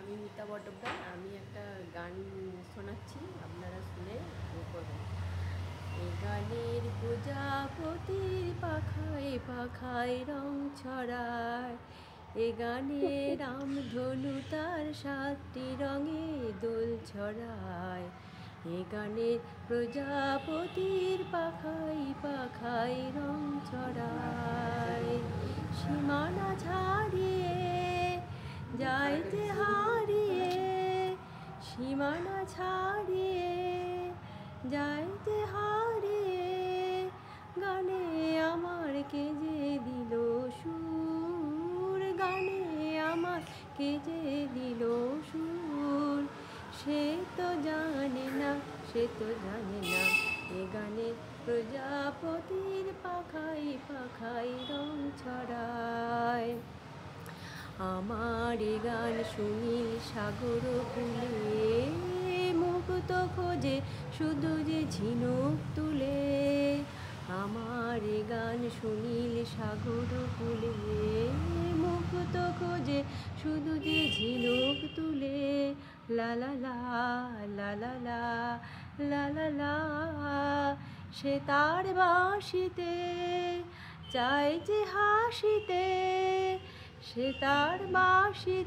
আমি মিতা বটব্যাল। আমি একটা গান শোনাচ্ছি, আপনারা শুনে করবেন। এ গানের প্রজাপতির পাখায় পাখায় রং ছড়ায়, এ গানে রামধনু তার 7টি রঙে দোল ছড়ায়। এ গানে প্রজাপতির পাখায় পাখায় রং ছড়ায়, সীমানা ছাড়িয়ে যায় যে হারিয়ে, সীমানা ছাড়িয়ে যায় যে হারিয়ে, গানে আমার কে যে দিল সুর, গানে আমার কে যে দিল সুর, সে তো জানে না, সে তো জানে না, এ গানে প্রজাপতির পাখায় পাখায় রং ছড়ায়। আমার এ গান সুনীল সাগর কূলে, মুক্ত খোঁজে শুধু যে ঝিনুক তুলে। আমার এ গান সুনীল সাগর কূলে, মুক্ত খোঁজে শুধু যে ঝিনুক তুলে। লা লা লা লা লা লা লা লা লা, সে তার বাঁশিতে চায় যে হাসিতে, সে তার বাঁশিতে